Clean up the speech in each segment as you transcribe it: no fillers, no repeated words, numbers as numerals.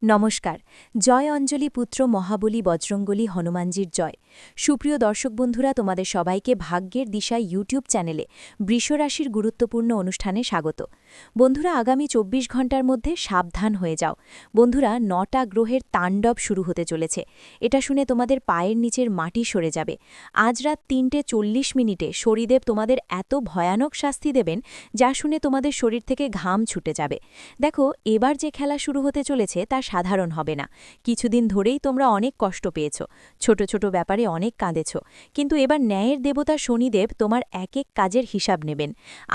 নমস্কার। জয় অঞ্জলি পুত্র মহাবলী বজরঙ্গলী হনুমানজির জয়। সুপ্রিয় দর্শক বন্ধুরা, তোমাদের সবাইকে ভাগ্যের দিশায় ইউটিউব চ্যানেলে বৃষরাশির গুরুত্বপূর্ণ অনুষ্ঠানে স্বাগত। বন্ধুরা, আগামী 24 ঘন্টার মধ্যে সাবধান হয়ে যাও। বন্ধুরা, 9টা গ্রহের তাণ্ডব শুরু হতে চলেছে। এটা শুনে তোমাদের পায়ের নিচের মাটি সরে যাবে। আজ রাত 3:40 শনিদেব তোমাদের এত ভয়ানক শাস্তি দেবেন, যা শুনে তোমাদের শরীর থেকে ঘাম ছুটে যাবে। দেখো, এবার যে খেলা শুরু হতে চলেছে তা সাধারণ হবে না। কিছুদিন ধরেই তোমরা অনেক কষ্ট পেয়েছ, ছোট ছোট ব্যাপারে অনেক কাঁদেছ, কিন্তু এবার ন্যায়ের দেবতা শনিদেব তোমার এক এক কাজের হিসাব নেবেন।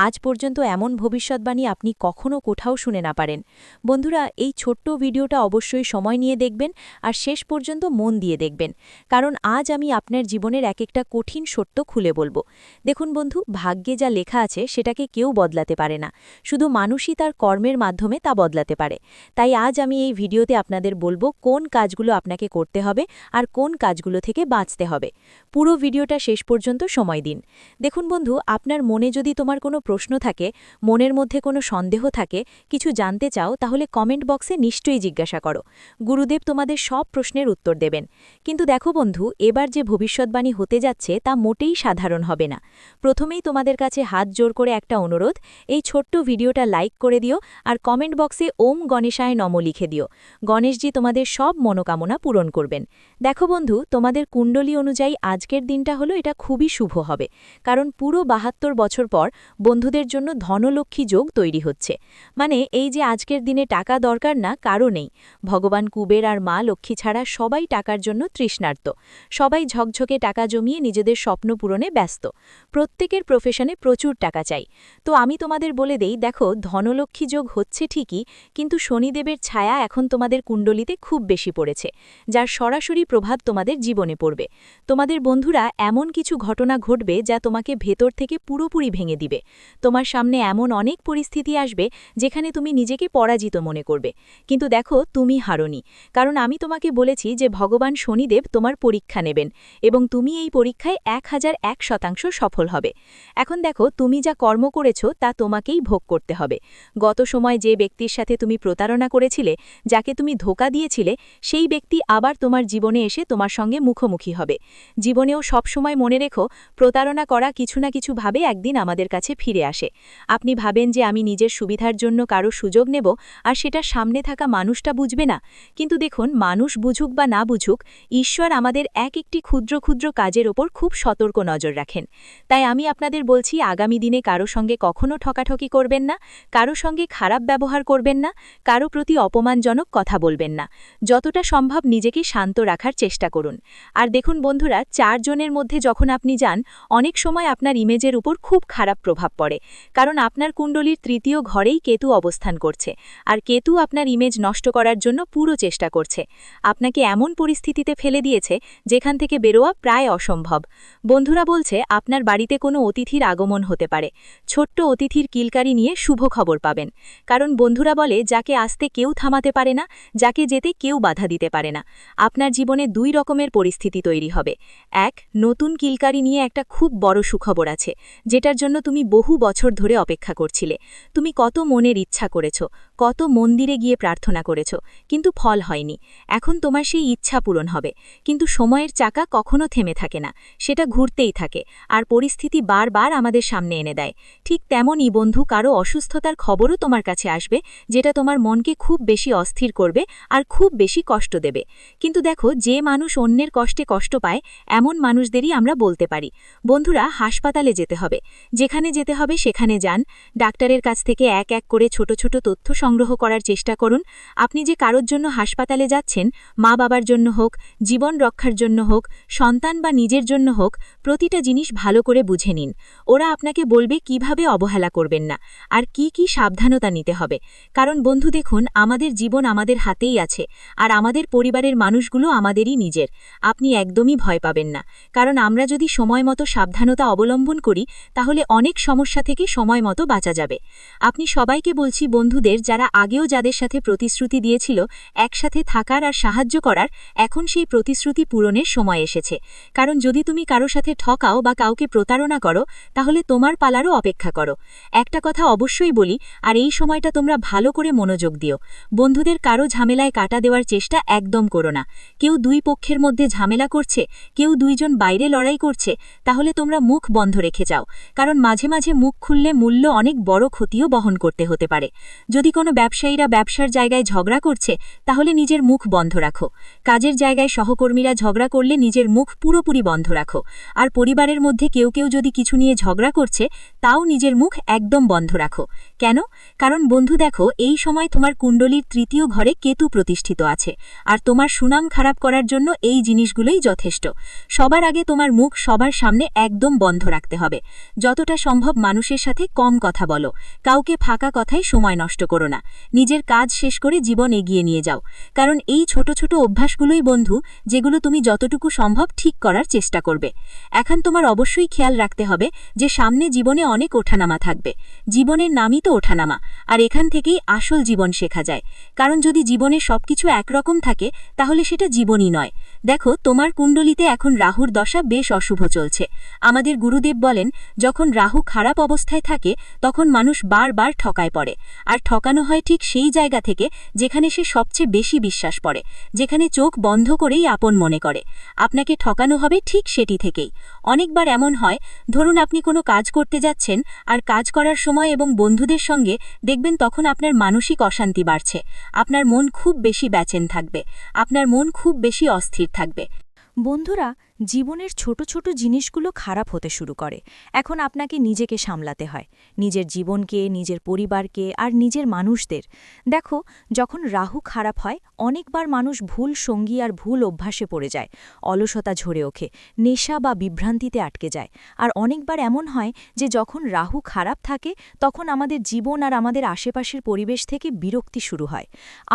আজ পর্যন্ত এমন ভবিষ্যৎবাণী আপনি কখনো কোথাও শুনে না পারেন। বন্ধুরা, এই ছোট্ট ভিডিওটা অবশ্যই সময় নিয়ে দেখবেন আর শেষ পর্যন্ত মন দিয়ে দেখবেন, কারণ আজ আমি আপনার জীবনের এক একটা কঠিন সত্য খুলে বলবো। দেখুন বন্ধু, ভাগ্যে যা লেখা আছে সেটাকে কেউ বদলাতে পারে না, শুধু মানুষই তার কর্মের মাধ্যমে তা বদলাতে পারে। তাই আজ আমি এই ভিডিওতে আপনাদের বলবো কোন কাজগুলো আপনাকে করতে হবে আর কোন কাজগুলো থেকে বাঁচতে হবে। পুরো ভিডিওটা শেষ পর্যন্ত সময় দিন। দেখুন বন্ধু, আপনার মনে যদি তোমার কোনো প্রশ্ন থাকে, মনের মধ্যে কোনো সন্দেহ থাকে, কিছু জানতে চাও, তাহলে কমেন্ট বক্সে নিশ্চয়ই জিজ্ঞাসা করো। গুরুদেব তোমাদের সব প্রশ্নের উত্তর দেবেন। কিন্তু দেখো বন্ধু, এবার যে ভবিষ্যৎবাণী হতে যাচ্ছে তা মোটেই সাধারণ হবে না। প্রথমেই তোমাদের কাছে হাত জোর করে একটা অনুরোধ, এই ছোট্ট ভিডিওটা লাইক করে দিও আর কমেন্ট বক্সে ওম গণেশায় নমঃ লিখে দিও। গণেশজি তোমাদের সব মনোকামনা পূরণ করবেন। দেখো বন্ধু, তোমাদের কুণ্ডলী অনুযায়ী আজকের দিনটা হলো এটা খুবই শুভ হবে, কারণ পুরো 72 বছর পর বন্ধুদের জন্য ধনলক্ষ্মী যোগ তৈরি হচ্ছে। মানে এই যে আজকের দিনে টাকা দরকার না, কারো নেই। ভগবান কুবের আর মা লক্ষ্মী ছাড়া সবাই টাকার জন্য তৃষ্ণার্ত। সবাই ঝকঝকে টাকা জমিয়ে নিজেদের স্বপ্ন পূরণে ব্যস্ত। প্রত্যেকের প্রফেশনে প্রচুর টাকা চাই। তো আমি তোমাদের বলে দেই, দেখো, ধনলক্ষ্মী যোগ হচ্ছে ঠিকই, কিন্তু শনিদেবের ছায়া এখন তোমাদের কুণ্ডলিতে খুব বেশি পড়েছে, যার সরাসরি প্রভাব তোমাদের জীবনে পড়বে। তোমাদের বন্ধুরা, এমন কিছু ঘটনা ঘটবে যা তোমাকে ভেতর থেকে পুরোপুরি ভেঙে দিবে। তোমার সামনে এমন অনেক পরিস্থিতি আসবে যেখানে তুমি নিজেকে পরাজিত মনে করবে, কিন্তু দেখো, তুমি হারোনি, কারণ আমি তোমাকে বলেছি যে ভগবান শনিদেব তোমার পরীক্ষা নেবেন এবং তুমি এই পরীক্ষায় 1001% সফল হবে। এখন দেখো, তুমি যা কর্ম করেছো তা তোমাকেই ভোগ করতে হবে। গত সময় যে ব্যক্তির সাথে তুমি প্রতারণা করেছিলে, যাকে তুমি ধোঁকা দিয়েছিলে, সেই ব্যক্তি আবার তোমার জীবনে এসে তোমার সঙ্গে মুখোমুখি হবে। জীবনেও সবসময় মনে রেখো, প্রতারণা করা কিছু না কিছু ভাবে একদিন আমাদের কাছে ফিরে আসে। আপনি ভাবেন যে আমি নিজের সুবিধার জন্য কারো সুযোগ নেব আর সেটা সামনে থাকা মানুষটা বুঝবে না, কিন্তু দেখুন, মানুষ বুঝুক বা না বুঝুক, ঈশ্বর আমাদের এক একটি ক্ষুদ্র ক্ষুদ্র কাজের ওপর খুব সতর্ক নজর রাখেন। তাই আমি আপনাদের বলছি, আগামী দিনে কারো সঙ্গে কখনো ঠকাঠকি করবেন না, কারো সঙ্গে খারাপ ব্যবহার করবেন না, কারো প্রতি অপমানজনক কথা বলবেন না। যতটা সম্ভব নিজেকে শান্ত রাখার চেষ্টা করুন। আর দেখুন বন্ধুরা, 4 জনের মধ্যে যখন আপনি যান, অনেক সময় আপনার ইমেজের উপর খুব খারাপ প্রভাব পড়ে, কারণ আপনার কুণ্ডলীর 3য় ঘরেই কেতু অবস্থান করছে, আর কেতু আপনার ইমেজ নষ্ট করার জন্য পুরো চেষ্টা করছে। আপনাকে এমন পরিস্থিতিতে ফেলে দিয়েছে যেখান থেকে বেরোয়া প্রায় অসম্ভব। বন্ধুরা বলছে, আপনার বাড়িতে কোনো অতিথির আগমন হতে পারে। ছোট্ট অতিথির কিলকারি নিয়ে শুভ খবর পাবেন, কারণ বন্ধুরা বলে, যাকে আসতে কেউ থামাতে পারে না, যাকে যেতে কেউ বাধা দিতে পারে না। আপনার জীবনে 2 রকমের পরিস্থিতি তৈরি হবে। এক, নতুন কিলকারি নিয়ে একটা খুব বড় সুখবর আছে, যেটার জন্য তুমি বহু বছর ধরে অপেক্ষা করছিলে। তুমি কত মনের ইচ্ছা করেছ, কত মন্দিরে গিয়ে প্রার্থনা করেছ, কিন্তু ফল হয়নি। এখন তোমার সেই ইচ্ছা পূরণ হবে, কিন্তু সময়ের চাকা কখনো থেমে থাকে না, সেটা ঘুরতেই থাকে, আর পরিস্থিতি বারবার আমাদের সামনে এনে দেয়। ঠিক তেমনই বন্ধু, কারো অসুস্থতার খবরও তোমার কাছে আসবে, যেটা তোমার মনকে খুব বেশি অস্থির করবে আর খুব বেশি কষ্ট দেবে। কিন্তু দেখো, যে মানুষ অন্যের কষ্টে কষ্ট পায়, এমন মানুষদেরই আমরা বলতে পারি। বন্ধুরা, হাসপাতালে যেতে হবে, যেখানে যেতে হবে সেখানে যান। ডাক্তারের কাছ থেকে এক এক করে ছোট ছোট তথ্য সংগ্রহ করার চেষ্টা করুন। আপনি যে কারোর জন্য হাসপাতালে যাচ্ছেন, মা বাবার জন্য হোক, জীবন রক্ষার জন্য হোক, সন্তান বা নিজের জন্য হোক, প্রতিটা জিনিস ভালো করে বুঝে নিন। ওরা আপনাকে বলবে কিভাবে অবহেলা করবেন না আর কি কি সাবধানতা নিতে হবে। কারণ বন্ধু দেখুন, আমাদের জীবন আমাদের হাতেই আছে, আর আমাদের পরিবারের মানুষগুলো আমাদেরই নিজের। আপনি একদমই ভয় পাবেন না, কারণ আমরা যদি সময় মতো সাবধানতা অবলম্বন করি, তাহলে অনেক সমস্যা থেকে সময় মতো বাঁচা যাবে। আপনি সবাইকে বলছি, বন্ধুদের যারা তারা আগেও যাদের সাথে প্রতিশ্রুতি দিয়েছিল একসাথে থাকার আর সাহায্য করার, এখন সেই প্রতিশ্রুতি পূরণের সময় এসেছে। কারণ যদি তুমি কারো সাথে ঠকাও বা কাউকে প্রতারণা করো, তাহলে তোমার পালারও অপেক্ষা করো। একটা কথা অবশ্যই বলি, আর এই সময়টা তোমরা ভালো করে মনোযোগ দিও। বন্ধুদের কারো ঝামেলায় কাটা দেওয়ার চেষ্টা একদম করো না। কেউ দুই পক্ষের মধ্যে ঝামেলা করছে, কেউ দুইজন বাইরে লড়াই করছে, তাহলে তোমরা মুখ বন্ধ রেখে যাও। কারণ মাঝে মাঝে মুখ খুললে মূল্য অনেক বড় ক্ষতিও বহন করতে হতে পারে। যদি কোনো ব্যবসায়ীরা ব্যবসার জায়গায় ঝগড়া করছে, তাহলে নিজের মুখ বন্ধ রাখো। কাজের জায়গায় সহকর্মীরা ঝগড়া করলে নিজের মুখ পুরোপুরি বন্ধ রাখো। আর পরিবারের মধ্যে কেউ কেউ যদি কিছু নিয়ে ঝগড়া করছে, তাও নিজের মুখ একদম বন্ধ রাখো। কেন? কারণ বন্ধু দেখো, এই সময় তোমার কুণ্ডলীর তৃতীয় ঘরে কেতু প্রতিষ্ঠিত আছে, আর তোমার সুনাম খারাপ করার জন্য এই জিনিসগুলোই যথেষ্ট। সবার আগে তোমার মুখ সবার সামনে একদম বন্ধ রাখতে হবে। যতটা সম্ভব মানুষের সাথে কম কথা বলো। কাউকে ফাঁকা কথায় সময় নষ্ট করো না। নিজের কাজ শেষ করে জীবন এগিয়ে নিয়ে যাও। কারণ এই ছোট ছোট অভ্যাসগুলোই বন্ধু, যেগুলো তুমি যতটুকু সম্ভব ঠিক করার চেষ্টা করবে। এখন তোমার অবশ্যই খেয়াল রাখতে হবে যে সামনে জীবনে অনেক ওঠানামা থাকবে। জীবনের নামই তো ওঠানামা, আর এখান থেকেই আসল জীবন শেখা যায়। কারণ যদি জীবনে সবকিছু একরকম থাকে, তাহলে সেটা জীবনই নয়। দেখো, তোমার কুণ্ডলিতে এখন রাহুর দশা বেশ অশুভ চলছে। আমাদের গুরুদেব বলেন, যখন রাহু খারাপ অবস্থায় থাকে, তখন মানুষ বারবার ঠকায় পড়ে। আর ঠকানো হয় ঠিক সেই জায়গা থেকে যেখানে সে সবচেয়ে বেশি বিশ্বাস করে, যেখানে চোখ বন্ধ করেই আপন মনে করে। আপনাকে ঠকানো হবে ঠিক সেটি থেকেই। অনেকবার এমন হয়, ধরুন আপনি কোনো কাজ করতে যাচ্ছেন, আর কাজ করার সময় এবং বন্ধুদের সঙ্গে দেখবেন তখন আপনার মানসিক অশান্তি বাড়ছে। আপনার মন খুব বেশি বেচেন থাকবে, আপনার মন খুব বেশি অস্থির থাকবে। বন্ধুরা, জীবনের ছোট ছোট জিনিসগুলো খারাপ হতে শুরু করে। এখন আপনাকে নিজেকে সামলাতে হয়, নিজের জীবনকে, নিজের পরিবারকে আর নিজের মানুষদের। দেখো, যখন রাহু খারাপ হয়, অনেকবার মানুষ ভুল সঙ্গী আর ভুল অভ্যাসে পড়ে যায়। অলসতা ঝরে ওঠে, নেশা বা বিভ্রান্তিতে আটকে যায়। আর অনেকবার এমন হয় যে যখন রাহু খারাপ থাকে, তখন আমাদের জীবন আর আমাদের আশেপাশের পরিবেশ থেকে বিরক্তি শুরু হয়।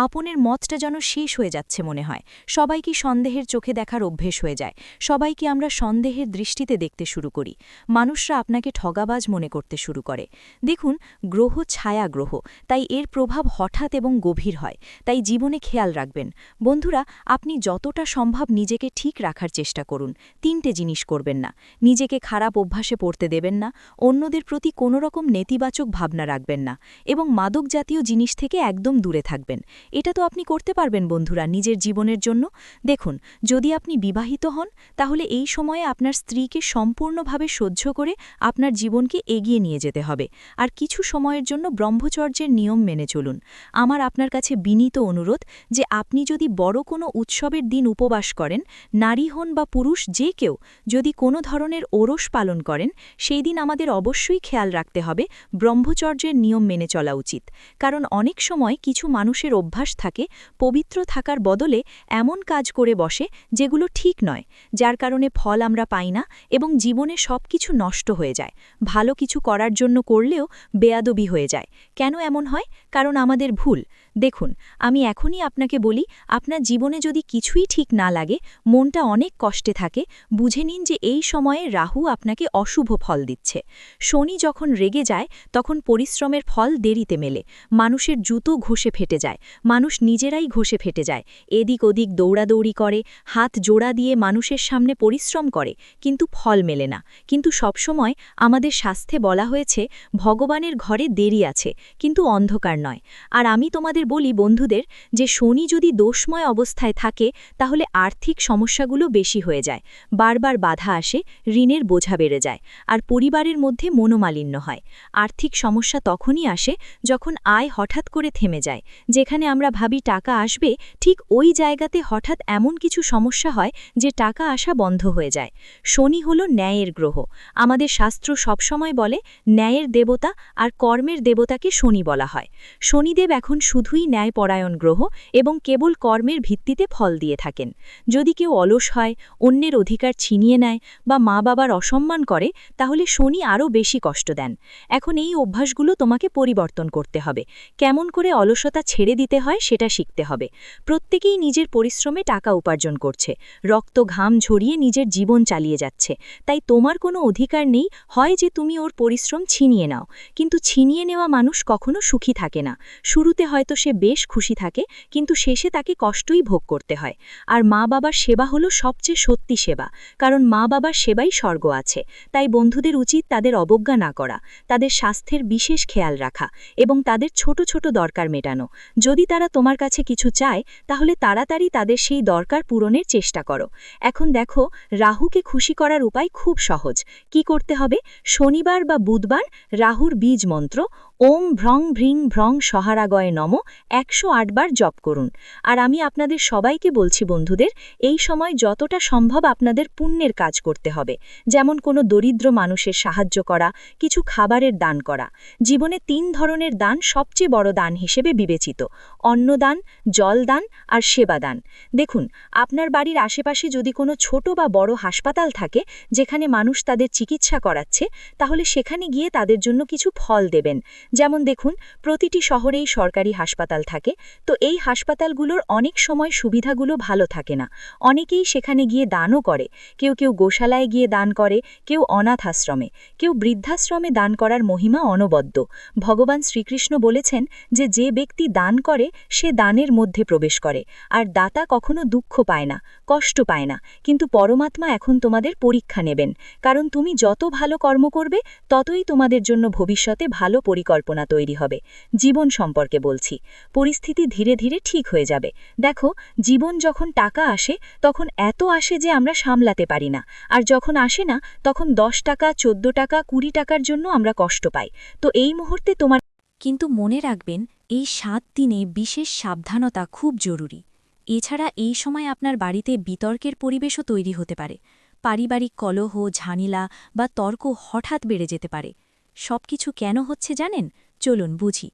আপনের মতটা যেন শেষ হয়ে যাচ্ছে মনে হয়। সবাইকে সন্দেহের চোখে দেখার অভ্যেস হয়ে যায়। সবাইকে আমরা সন্দেহের দৃষ্টিতে দেখতে শুরু করি। মানুষরা আপনাকে ঠগাবাজ মনে করতে শুরু করে। দেখুন, গ্রহ ছায়া গ্রহ, তাই এর প্রভাব হঠাৎ এবং গভীর হয়। তাই জীবনে খেয়াল রাখবেন। বন্ধুরা, আপনি যতটা সম্ভব নিজেকে ঠিক রাখার চেষ্টা করুন। 3টে জিনিস করবেন না। নিজেকে খারাপ অভ্যাসে পড়তে দেবেন না, অন্যদের প্রতি কোনো রকম নেতিবাচক ভাবনা রাখবেন না, এবং মাদক জাতীয় জিনিস থেকে একদম দূরে থাকবেন। এটা তো আপনি করতে পারবেন বন্ধুরা নিজের জীবনের জন্য। দেখুন, যদি আপনি বিবাহিত হন, তাহলে এই সময়ে আপনার স্ত্রীকে সম্পূর্ণভাবে সহ্য করে আপনার জীবনকে এগিয়ে নিয়ে যেতে হবে। আর কিছু সময়ের জন্য ব্রহ্মচর্যের নিয়ম মেনে চলুন। আমার আপনার কাছে বিনীত অনুরোধ যে আপনি যদি বড় কোনো উৎসবের দিন উপবাস করেন, নারী হন বা পুরুষ যে কেউ যদি কোনো ধরনের ওরস পালন করেন, সেই দিন আমাদের অবশ্যই খেয়াল রাখতে হবে ব্রহ্মচর্যের নিয়ম মেনে চলা উচিত। কারণ অনেক সময় কিছু মানুষের অভ্যাস থাকে পবিত্র থাকার বদলে এমন কাজ করে বসে যেগুলো ঠিক নয়, যার কারণে ফল আমরা পাই না এবং জীবনে সব কিছু নষ্ট হয়ে যায়। ভালো কিছু করার জন্য করলেও বেয়াদবি হয়ে যায়। কেন এমন হয়? কারণ আমাদের ভুল। দেখুন, আমি এখনই আপনাকে বলি, আপনার জীবনে যদি কিছুই ঠিক না লাগে, মনটা অনেক কষ্টে থাকে, বুঝে নিন যে এই সময়ে রাহু আপনাকে অশুভ ফল দিচ্ছে। শনি যখন রেগে যায়, তখন পরিশ্রমের ফল দেরিতে মেলে। মানুষের জুতো ঘষে ফেটে যায়, মানুষ নিজেরাই ঘষে ফেটে যায়, এদিক ওদিক দৌড়াদৌড়ি করে, হাত জোড়া দিয়ে মানুষের সামনে পরিশ্রম করে, কিন্তু ফল মেলে না। কিন্তু সবসময় আমাদের শাস্ত্রে বলা হয়েছে, ভগবানের ঘরে দেরি আছে, কিন্তু অন্ধকার নয়। আর আমি তোমাদের বলি বন্ধুদের, যে শনি যদি দোষময় অবস্থায় থাকে, তাহলে আর্থিক সমস্যাগুলো বেশি হয়ে যায়, বারবার বাধা আসে, ঋণের বোঝা বেড়ে যায়, আর পরিবারের মধ্যে মনোমালিন্য হয়। আর্থিক সমস্যা তখনই আসে যখন আয় হঠাৎ করে থেমে যায়। যেখানে আমরা ভাবি টাকা আসবে, ঠিক ওই জায়গাতে হঠাৎ এমন কিছু সমস্যা হয় যে টাকা আসা বন্ধ হয়ে যায়। শনি হল ন্যায়ের গ্রহ। আমাদের শাস্ত্র সবসময় বলে ন্যায়ের দেবতা আর কর্মের দেবতাকে শনি বলা হয়। শনিদেব এখন শুধুই রাহুই ন্যায়পরায়ণ গ্রহ এবং কেবল কর্মের ভিত্তিতে ফল দিয়ে থাকেন। যদি কেউ অলস হয়, অন্যের অধিকার ছিনিয়ে নেয় বা মা বাবার অসম্মান করে, তাহলে শনি আরও বেশি কষ্ট দেন। এখন এই অভ্যাসগুলো তোমাকে পরিবর্তন করতে হবে। কেমন করে অলসতা ছেড়ে দিতে হয় সেটা শিখতে হবে। প্রত্যেকেই নিজের পরিশ্রমে টাকা উপার্জন করছে, রক্ত ঘাম ঝরিয়ে নিজের জীবন চালিয়ে যাচ্ছে। তাই তোমার কোনো অধিকার নেই হয় যে তুমি ওর পরিশ্রম ছিনিয়ে নাও। কিন্তু ছিনিয়ে নেওয়া মানুষ কখনো সুখী থাকে না। শুরুতে হয়তো সে বেশ খুশি থাকে, কিন্তু শেষে তাকে কষ্টই ভোগ করতে হয়। আর মা বাবার সেবা হলো সবচেয়ে সত্যি সেবা, কারণ মা বাবার সেবাই স্বর্গ আছে। তাই বন্ধুদের উচিত তাদের অবজ্ঞা না করা, তাদের স্বাস্থ্যের বিশেষ খেয়াল রাখা এবং তাদের ছোট ছোট দরকার মেটানো। যদি তারা তোমার কাছে কিছু চায়, তাহলে তাড়াতাড়ি তাদের সেই দরকার পূরণের চেষ্টা করো। এখন দেখো, রাহুকে খুশি করার উপায় খুব সহজ। কি করতে হবে? শনিবার বা বুধবার রাহুর বীজ মন্ত্র ওম ভ্রং ভ্রিং ভ্রং সহারাগয়ে নম 108 বার জপ করুন। আর আমি আপনাদের সবাইকে বলছি বন্ধুদের, এই সময় যতটা সম্ভব আপনাদের পুণ্যের কাজ করতে হবে, যেমন কোনো দরিদ্র মানুষের সাহায্য করা, কিছু খাবারের দান করা। জীবনে 3 ধরনের দান সবচেয়ে বড় দান হিসেবে বিবেচিত: অন্নদান, জলদান আর সেবাদান। দেখুন, আপনার বাড়ির আশেপাশে যদি কোনো ছোট বা বড় হাসপাতাল থাকে যেখানে মানুষ তাদের চিকিৎসা করাচ্ছে, তাহলে সেখানে গিয়ে তাদের জন্য কিছু ফল দেবেন। যেমন দেখুন, প্রতিটি শহরেই সরকারি হাসপাতাল থাকে, তো এই হাসপাতালগুলোর অনেক সময় সুবিধাগুলো ভালো থাকে না। অনেকেই সেখানে গিয়ে দানও করে। কেউ কেউ গোশালায় গিয়ে দান করে, কেউ অনাথ আশ্রমে, কেউ বৃদ্ধাশ্রমে। দান করার মহিমা অনবদ্য। ভগবান শ্রীকৃষ্ণ বলেছেন যে যে ব্যক্তি দান করে সে দানের মধ্যে প্রবেশ করে, আর দাতা কখনো দুঃখ পায় না, কষ্ট পায় না। কিন্তু পরমাত্মা এখন তোমাদের পরীক্ষা নেবেন, কারণ তুমি যত ভালো কর্ম করবে ততই তোমাদের জন্য ভবিষ্যতে ভালো পরিকল্পনা তৈরি হবে। জীবন সম্পর্কে বলছি, পরিস্থিতি ধীরে ধীরে ঠিক হয়ে যাবে। দেখো, জীবন যখন টাকা আসে তখন এত আসে যে আমরা সামলাতে পারি না, আর যখন আসে না তখন 10 টাকা, 14 টাকা, 20 টাকার জন্য আমরা কষ্ট পাই। তো এই মুহূর্তে তোমার কিন্তু মনে রাখবেন, এই 7 দিনে বিশেষ সাবধানতা খুব জরুরি। এছাড়া এই সময় আপনার বাড়িতে বিতর্কের পরিবেশও তৈরি হতে পারে। পারিবারিক কলহ, ঝামেলা বা তর্ক হঠাৎ বেড়ে যেতে পারে। সবকিছু কেন হচ্ছে জানেন? চলুন বুঝি।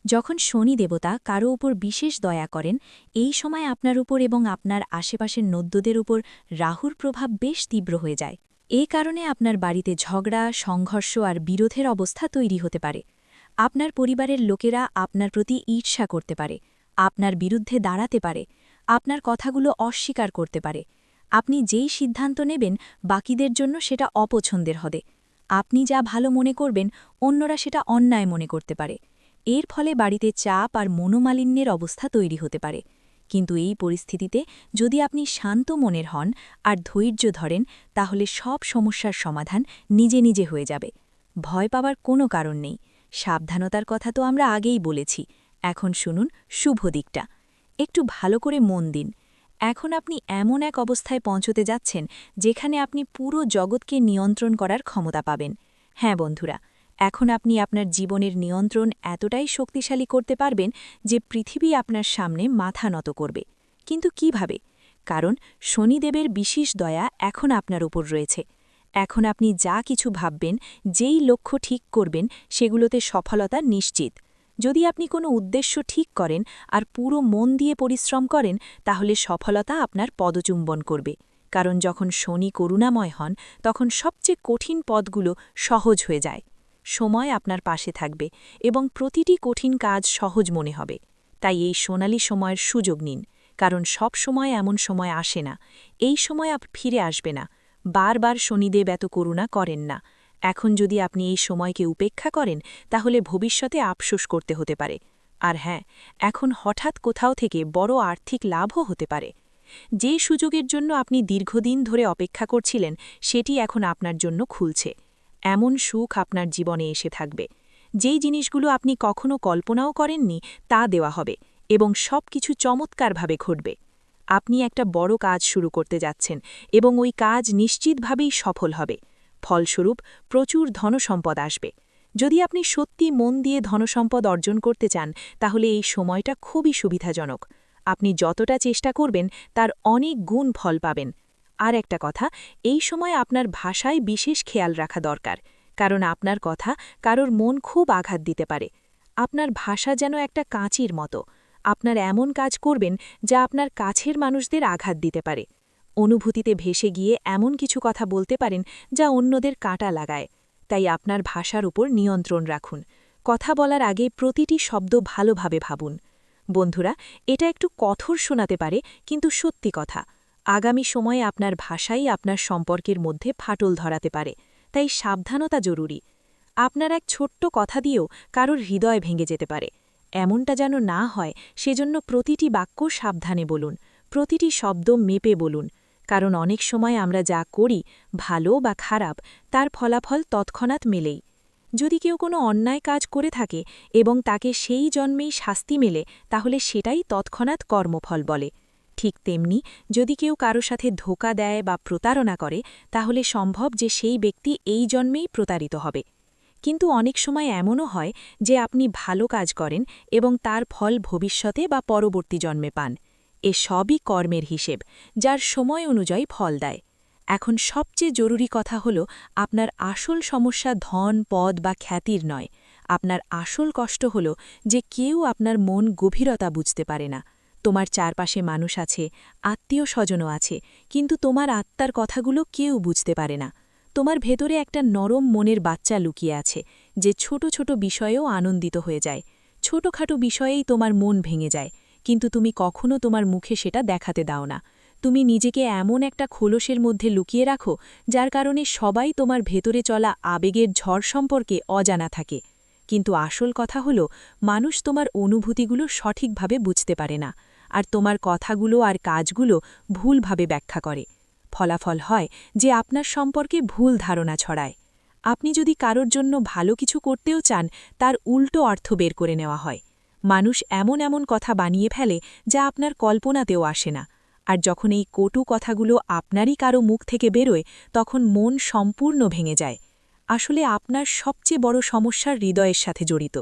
যখন শনি দেবতা কারো উপর বিশেষ দয়া করেন, এই সময় আপনার উপর এবং আপনার আশেপাশের নদ্যদের উপর রাহুর প্রভাব বেশ তীব্র হয়ে যায়। এ কারণে আপনার বাড়িতে ঝগড়া, সংঘর্ষ আর বিরোধের অবস্থা তৈরি হতে পারে। আপনার পরিবারের লোকেরা আপনার প্রতি ঈর্ষা করতে পারে, আপনার বিরুদ্ধে দাঁড়াতে পারে, আপনার কথাগুলো অস্বীকার করতে পারে। আপনি যেই সিদ্ধান্ত নেবেন, বাকিদের জন্য সেটা অপছন্দের হবে। আপনি যা ভালো মনে করবেন, অন্যরা সেটা অন্যায় মনে করতে পারে। এর ফলে বাড়িতে চাপ আর মনোমালিন্যের অবস্থা তৈরি হতে পারে। কিন্তু এই পরিস্থিতিতে যদি আপনি শান্ত মনের হন আর ধৈর্য ধরেন, তাহলে সব সমস্যার সমাধান নিজে নিজে হয়ে যাবে। ভয় পাওয়ার কোনো কারণ নেই। সাবধানতার কথা তো আমরা আগেই বলেছি। এখন শুনুন শুভ দিকটা। একটু ভালো করে মন দিন। এখন আপনি এমন এক অবস্থায় পৌঁছতে যাচ্ছেন যেখানে আপনি পুরো জগৎকে নিয়ন্ত্রণ করার ক্ষমতা পাবেন। হ্যাঁ বন্ধুরা, এখন আপনি আপনার জীবনের নিয়ন্ত্রণ এতটাই শক্তিশালী করতে পারবেন যে পৃথিবী আপনার সামনে মাথা নত করবে। কিন্তু কিভাবে? কারণ শনিদেবের বিশেষ দয়া এখন আপনার উপর রয়েছে। এখন আপনি যা কিছু ভাববেন, যেই লক্ষ্য ঠিক করবেন, সেগুলোতে সফলতা নিশ্চিত। যদি আপনি কোনো উদ্দেশ্য ঠিক করেন আর পুরো মন দিয়ে পরিশ্রম করেন, তাহলে সফলতা আপনার পদচুম্বন করবে। কারণ যখন শনি করুণাময় হন, তখন সবচেয়ে কঠিন পথগুলো সহজ হয়ে যায়। সময় আপনার পাশে থাকবে এবং প্রতিটি কঠিন কাজ সহজ মনে হবে। তাই এই সোনালী সময়ের সুযোগ নিন, কারণ সব সময় এমন সময় আসে না। এই সময় ফিরে আসবে না। বারবার শনিদেব এত করুণা করেন না। এখন যদি আপনি এই সময়কে উপেক্ষা করেন, তাহলে ভবিষ্যতে আফসোস করতে হতে পারে। আর হ্যাঁ, এখন হঠাৎ কোথাও থেকে বড় আর্থিক লাভও হতে পারে। যে সুযোগের জন্য আপনি দীর্ঘদিন ধরে অপেক্ষা করছিলেন, সেটি এখন আপনার জন্য খুলছে। এমন সুখ আপনার জীবনে এসে থাকবে। যেই জিনিসগুলো আপনি কখনো কল্পনাও করেননি, তা দেওয়া হবে এবং সব কিছু চমৎকারভাবে ঘটবে। আপনি একটা বড় কাজ শুরু করতে যাচ্ছেন এবং ওই কাজ নিশ্চিতভাবেই সফল হবে। ফলস্বরূপ প্রচুর ধনসম্পদ আসবে। যদি আপনি সত্যি মন দিয়ে ধনসম্পদ অর্জন করতে চান, তাহলে এই সময়টা খুবই সুবিধাজনক। আপনি যতটা চেষ্টা করবেন, তার অনেক গুণ ফল পাবেন। আর একটা কথা, এই সময় আপনার ভাষায় বিশেষ খেয়াল রাখা দরকার, কারণ আপনার কথা কারোর মন খুব আঘাত দিতে পারে। আপনার ভাষা যেন একটা কাঁচির মতো। আপনার এমন কাজ করবেন যা আপনার কাছের মানুষদের আঘাত দিতে পারে। অনুভূতিতে ভেসে গিয়ে এমন কিছু কথা বলতে পারেন যা অন্যদের কাঁটা লাগায়। তাই আপনার ভাষার উপর নিয়ন্ত্রণ রাখুন। কথা বলার আগে প্রতিটি শব্দ ভালোভাবে ভাবুন। বন্ধুরা, এটা একটু কঠোর শোনাতে পারে, কিন্তু সত্যি কথা। আগামী সময়ে আপনার ভাষাই আপনার সম্পর্কের মধ্যে ফাটল ধরাতে পারে, তাই সাবধানতা জরুরি। আপনার এক ছোট্ট কথা দিয়েও কারোর হৃদয় ভেঙে যেতে পারে। এমনটা যেন না হয়, সেজন্য প্রতিটি বাক্য সাবধানে বলুন, প্রতিটি শব্দ মেপে বলুন। কারণ অনেক সময় আমরা যা করি, ভালো বা খারাপ, তার ফলাফল তৎক্ষণাৎ মেলেই। যদি কেউ কোনো অন্যায় কাজ করে থাকে এবং তাকে সেই জন্মেই শাস্তি মেলে, তাহলে সেটাই তৎক্ষণাৎ কর্মফল বলে। ঠিক তেমনি যদি কেউ কারো সাথে ধোঁকা দেয় বা প্রতারণা করে, তাহলে সম্ভব যে সেই ব্যক্তি এই জন্মেই প্রতারিত হবে। কিন্তু অনেক সময় এমনও হয় যে আপনি ভালো কাজ করেন এবং তার ফল ভবিষ্যতে বা পরবর্তী জন্মে পান। এ সবই কর্মের হিসেব, যার সময় অনুযায়ী ফল দেয়। এখন সবচেয়ে জরুরি কথা হল, আপনার আসল সমস্যা ধন, পদ বা খ্যাতির নয়। আপনার আসল কষ্ট হল যে কেউ আপনার মন গভীরতা বুঝতে পারে না। তোমার চারপাশে মানুষ আছে, আত্মীয় স্বজনও আছে, কিন্তু তোমার আত্মার কথাগুলো কেউ বুঝতে পারে না। তোমার ভেতরে একটা নরম মনের বাচ্চা লুকিয়ে আছে, যে ছোট ছোট বিষয়েও আনন্দিত হয়ে যায়। ছোটখাটো বিষয়েই তোমার মন ভেঙে যায়, কিন্তু তুমি কখনো তোমার মুখে সেটা দেখাতে দাও না। তুমি নিজেকে এমন একটা খোলসের মধ্যে লুকিয়ে রাখো, যার কারণে সবাই তোমার ভেতরে চলা আবেগের ঝড় সম্পর্কে অজানা থাকে। কিন্তু আসল কথা হল, মানুষ তোমার অনুভূতিগুলো সঠিকভাবে বুঝতে পারে না, আর তোমার কথাগুলো আর কাজগুলো ভুলভাবে ব্যাখ্যা করে। ফলাফল হয় যে আপনার সম্পর্কে ভুল ধারণা ছড়ায়। আপনি যদি কারোর জন্য ভালো কিছু করতেও চান, তার উল্টো অর্থ বের করে নেওয়া হয়। মানুষ এমন এমন কথা বানিয়ে ফেলে যা আপনার কল্পনাতেও আসে না। আর যখন এই কটু কথাগুলো আপনারই কারো মুখ থেকে বেরোয়, তখন মন সম্পূর্ণ ভেঙে যায়। আসলে আপনার সবচেয়ে বড় সমস্যার হৃদয়ের সাথে জড়িত।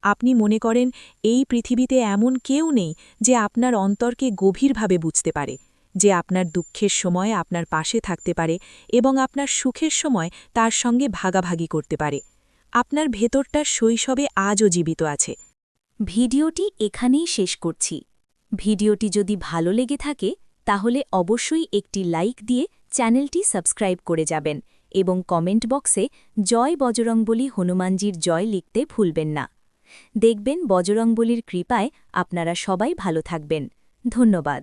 আপনি মনে করেন এই পৃথিবীতে এমন কেউ নেই যে আপনার অন্তরকে গভীরভাবে বুঝতে পারে, যে আপনার দুঃখের সময় আপনার পাশে থাকতে পারে এবং আপনার সুখের সময় তার সঙ্গে ভাগাভাগি করতে পারে। আপনার ভেতরটার শৈশবে আজও জীবিত আছে। ভিডিওটি এখানেই শেষ করছি। ভিডিওটি যদি ভালো লেগে থাকে, তাহলে অবশ্যই একটি লাইক দিয়ে চ্যানেলটি সাবস্ক্রাইব করে যাবেন এবং কমেন্ট বক্সে জয় বজরংবলী হনুমানজির জয় লিখতে ভুলবেন না। দেখবেন বজরংবলীর কৃপায় আপনারা সবাই ভালো থাকবেন। ধন্যবাদ।